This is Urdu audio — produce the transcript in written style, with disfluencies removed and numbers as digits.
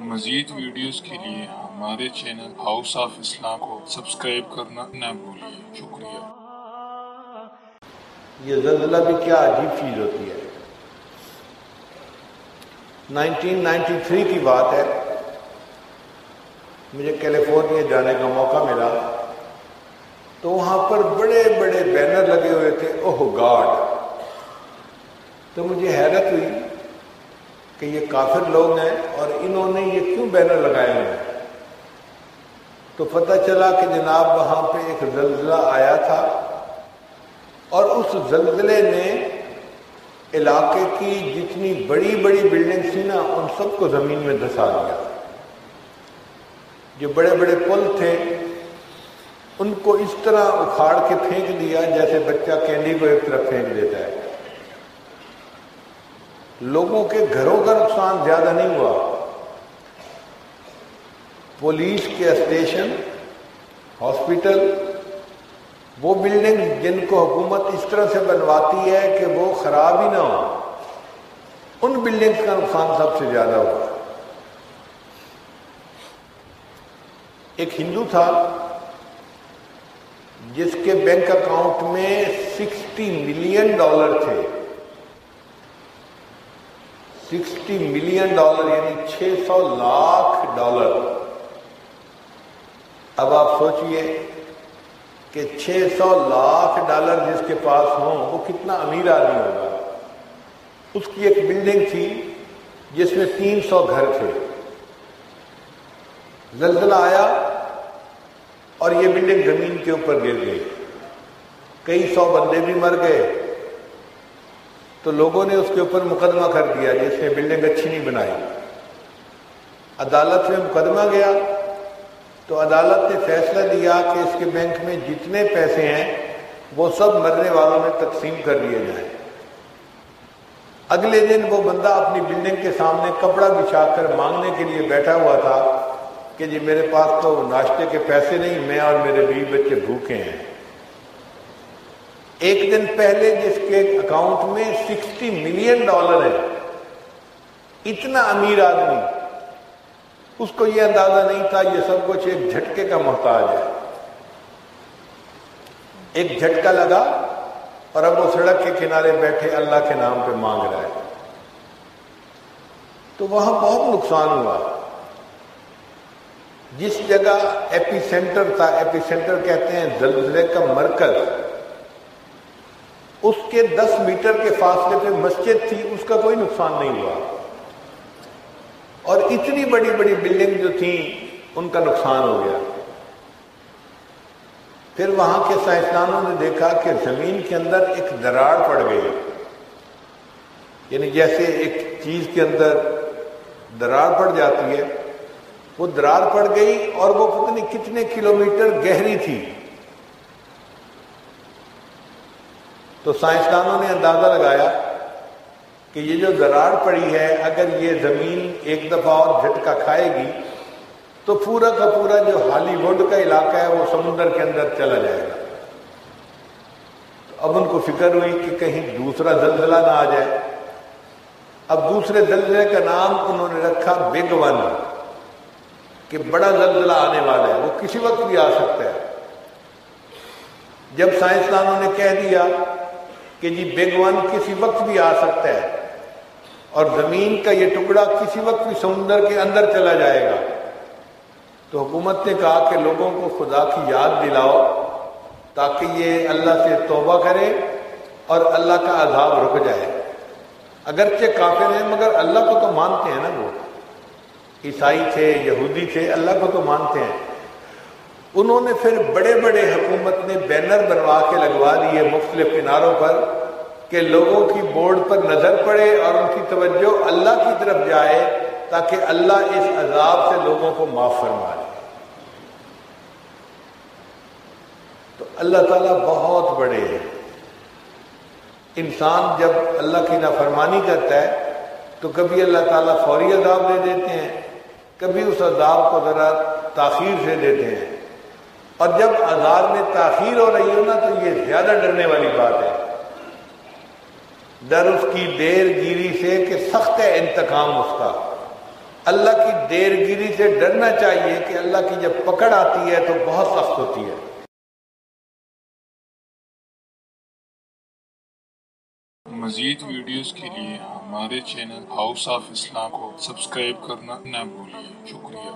مزید ویڈیوز کے لیے ہمارے چینل ہاؤس آف اسلام کو سبسکرائب کرنا نہ بھولیے۔ شکریہ۔ یہ زلزلہ بھی کیا عجیب چیز ہوتی ہے۔ 1993 کی بات ہے، مجھے کیلیفورنیا جانے کا موقع ملا تو وہاں پر بڑے بڑے بینر لگے ہوئے تھے، اوہ گاڈ۔ تو مجھے حیرت ہوئی کہ یہ کافر لوگ ہیں اور انہوں نے یہ کیوں بینر لگائے ہوئے ہیں؟ تو پتہ چلا کہ جناب وہاں پہ ایک زلزلہ آیا تھا اور اس زلزلے نے علاقے کی جتنی بڑی بڑی بلڈنگ تھی نا ان سب کو زمین میں دھسا دیا۔ جو بڑے بڑے پل تھے ان کو اس طرح اکھاڑ کے پھینک دیا جیسے بچہ کینڈی کو ایک طرف پھینک دیتا ہے۔ لوگوں کے گھروں کا نقصان زیادہ نہیں ہوا، پولیس کے اسٹیشن، ہاسپٹل، وہ بلڈنگ جن کو حکومت اس طرح سے بنواتی ہے کہ وہ خراب ہی نہ ہو، ان بلڈنگ کا نقصان سب سے زیادہ ہوا۔ ایک ہندو تھا جس کے بینک اکاؤنٹ میں $60 ملین تھے، $60 ملین یعنی $600 لاکھ۔ اب آپ سوچئے کہ $600 لاکھ جس کے پاس ہوں وہ کتنا امیر آدمی ہوگا۔ اس کی ایک بلڈنگ تھی جس میں 300 گھر تھے۔ زلزلہ آیا اور یہ بلڈنگ زمین کے اوپر گر گئی، کئی سو بندے بھی مر گئے۔ تو لوگوں نے اس کے اوپر مقدمہ کر دیا جس نے بلڈنگ اچھی نہیں بنائی۔ عدالت میں مقدمہ گیا تو عدالت نے فیصلہ دیا کہ اس کے بینک میں جتنے پیسے ہیں وہ سب مرنے والوں میں تقسیم کر دیے جائیں۔ اگلے دن وہ بندہ اپنی بلڈنگ کے سامنے کپڑا بچھا کر مانگنے کے لیے بیٹھا ہوا تھا کہ جی میرے پاس تو ناشتے کے پیسے نہیں، میں اور میرے بیوی بچے بھوکے ہیں۔ ایک دن پہلے جس کے اکاؤنٹ میں $60 ملین ہے، اتنا امیر آدمی، اس کو یہ اندازہ نہیں تھا یہ سب کچھ ایک جھٹکے کا محتاج ہے۔ ایک جھٹکا لگا اور اب وہ سڑک کے کنارے بیٹھے اللہ کے نام پہ مانگ رہا ہے۔ تو وہاں بہت نقصان ہوا۔ جس جگہ ایپی سینٹر تھا، ایپی سینٹر کہتے ہیں زلزلے کا مرکز، اس کے 10 میٹر کے فاصلے پہ مسجد تھی، اس کا کوئی نقصان نہیں ہوا، اور اتنی بڑی بڑی بلڈنگ جو تھیں ان کا نقصان ہو گیا۔ پھر وہاں کے سائنسدانوں نے دیکھا کہ زمین کے اندر ایک دراڑ پڑ گئی، یعنی جیسے ایک چیز کے اندر دراڑ پڑ جاتی ہے، وہ دراڑ پڑ گئی اور وہ پتہ نہیں کتنے کلومیٹر گہری تھی۔ تو سائنسدانوں نے اندازہ لگایا کہ یہ جو دراڑ پڑی ہے اگر یہ زمین ایک دفعہ اور جھٹکا کھائے گی تو پورا کا پورا جو ہالی ووڈ کا علاقہ ہے وہ سمندر کے اندر چلا جائے گا۔ تو اب ان کو فکر ہوئی کہ کہیں دوسرا زلزلہ نہ آ جائے۔ اب دوسرے زلزلے کا نام انہوں نے رکھا بگ ون، کہ بڑا زلزلہ آنے والا ہے، وہ کسی وقت بھی آ سکتا ہے۔ جب سائنسدانوں نے کہہ دیا کہ جی بگ ون کسی وقت بھی آ سکتا ہے اور زمین کا یہ ٹکڑا کسی وقت بھی سمندر کے اندر چلا جائے گا، تو حکومت نے کہا کہ لوگوں کو خدا کی یاد دلاؤ تاکہ یہ اللہ سے توبہ کرے اور اللہ کا عذاب رک جائے۔ اگرچہ کافر ہیں مگر اللہ کو تو مانتے ہیں نا، وہ عیسائی تھے، یہودی تھے، اللہ کو تو مانتے ہیں۔ انہوں نے پھر بڑے بڑے حکومت نے بینر بنوا کے لگوا دیے مختلف کناروں پر کہ لوگوں کی بورڈ پر نظر پڑے اور ان کی توجہ اللہ کی طرف جائے تاکہ اللہ اس عذاب سے لوگوں کو معاف فرما دے۔ تو اللہ تعالیٰ بہت بڑے ہیں۔ انسان جب اللہ کی نافرمانی کرتا ہے تو کبھی اللہ تعالیٰ فوری عذاب دے دیتے ہیں، کبھی اس عذاب کو ذرا تاخیر سے دیتے ہیں، اور جب عذاب میں تاخیر ہو رہی ہو نا تو یہ زیادہ ڈرنے والی بات ہے۔ ڈر اس کی دیر گیری سے کہ سخت ہے انتقام اس کا۔ اللہ کی دیرگیری سے ڈرنا چاہیے کہ اللہ کی جب پکڑ آتی ہے تو بہت سخت ہوتی ہے۔ مزید ویڈیوز کے لیے ہمارے چینل ہاؤس آف اسلام کو سبسکرائب کرنا نہ بھولیے۔ شکریہ۔